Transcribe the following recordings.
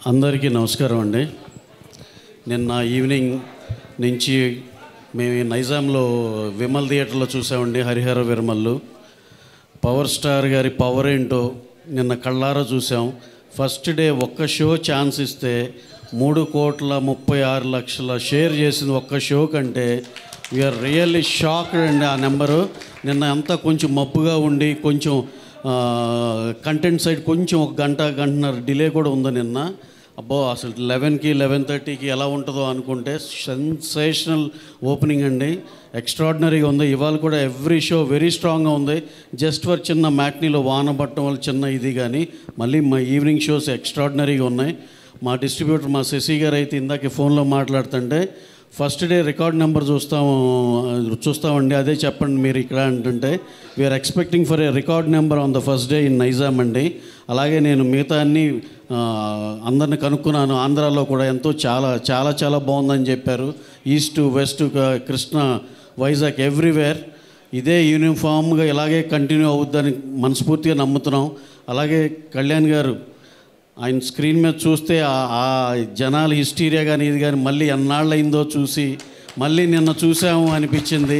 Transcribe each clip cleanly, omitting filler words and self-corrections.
అందరికీ నమస్కారం అండి. నిన్న ఈవినింగ్ నుంచి మేము నైజాంలో విమల్ థియేటర్లో చూసామండి. హరిహర విరమల్లు పవర్ స్టార్ గారి పవర్ ఏంటో నిన్న కళ్ళారా చూసాం. ఫస్ట్ డే ఒక్క షో ఛాన్స్ ఇస్తే 3,36,00,000 షేర్ చేసింది ఒక్క షో కంటే వీఆర్ రియల్లీ షాక్డ్ అండి. ఆ నెంబరు నిన్న అంతా కొంచెం మబ్బుగా ఉండి కొంచెం కంటెంట్ సైడ్ కొంచెం ఒక గంటన్నర డిలే కూడా ఉంది నిన్న. అబ్బో అసలు 11కి 11:30కి ఎలా ఉంటుందో అనుకుంటే సెన్సేషనల్ ఓపెనింగ్ అండి. ఎక్స్ట్రాడినరీగా ఉంది. ఇవాళ కూడా ఎవ్రీ షో వెరీ స్ట్రాంగ్గా ఉంది. జస్ట్ ఫర్ చిన్న మ్యాట్నీలో వాన పట్టడం వల్ల చిన్న ఇది కానీ మళ్ళీ మా ఈవినింగ్ షోస్ ఎక్స్ట్రాడినరీగా ఉన్నాయి. మా డిస్ట్రిబ్యూటర్ మా శశి గారు అయితే ఇందాక ఫోన్లో మాట్లాడుతుంటే ఫస్ట్ డే రికార్డ్ నెంబర్ చూస్తామండి, అదే చెప్పండి మీరు ఇక్కడ అంటుంటే we're expecting for a record number on the first day in Nizam అండి. అలాగే నేను మిగతా అన్ని అందరిని కనుక్కున్నాను. ఆంధ్రాలో కూడా ఎంతో చాలా చాలా చాలా బాగుందని చెప్పారు. East west Krishna Vizag everywhere ఇదే యూనిఫామ్గా ఇలాగే కంటిన్యూ అవుద్దని మనస్ఫూర్తిగా నమ్ముతున్నాం. అలాగే కళ్యాణ్ గారు ఆయన స్క్రీన్ మీద చూస్తే ఆ జనాలు హిస్టీరియా కానీ ఇది కానీ మళ్ళీ ఎన్నాళ్ళైందో చూసి మళ్ళీ నిన్న చూసాము అనిపించింది.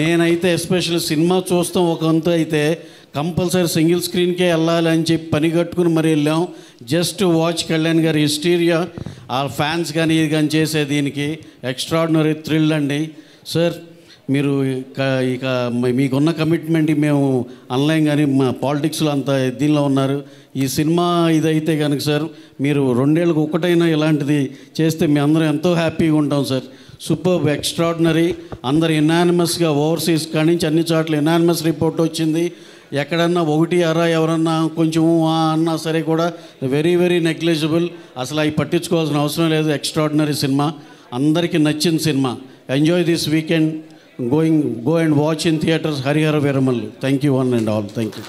నేనైతే ఎస్పెషల్లీ సినిమా చూస్తాం ఒక వంతు అయితే కంపల్సరీ సింగిల్ స్క్రీన్కే వెళ్ళాలి అని చెప్పి పని కట్టుకుని మరి వెళ్ళాం. జస్ట్ వాచ్ కళ్యాణ్ గారి హిస్టీరియా ఆ ఫ్యాన్స్ కానీ ఇది కానీ చేసే దీనికి ఎక్స్ట్రాడినరీ థ్రిల్ అండి. సార్ మీరు ఇక మీకున్న కమిట్మెంట్ మేము ఆన్లైన్ కానీ మా పాలిటిక్స్లో అంత దీనిలో ఉన్నారు. ఈ సినిమా ఇదైతే కనుక సార్ మీరు 2 ఏళ్ళకి ఒకటైనా ఇలాంటిది చేస్తే మేము అందరం ఎంతో హ్యాపీగా ఉంటాం సార్. Super extraordinary. అందరు ఎనానిమస్గా ఓవర్సీస్ కాడి నుంచి అన్ని చోట్ల ఎనానిమస్ రిపోర్ట్ వచ్చింది. ఎక్కడన్నా ఒకటి అరా ఎవరన్నా కొంచెం అన్నా సరే కూడా వెరీ వెరీ నెగ్లిజిబుల్. అసలు అవి పట్టించుకోవాల్సిన అవసరం లేదు. ఎక్స్ట్రాడినరీ సినిమా, అందరికీ నచ్చిన cinema. Enjoy this weekend. Go and watch in theaters Harihara Viramallu. Thank you one and all. Thank you.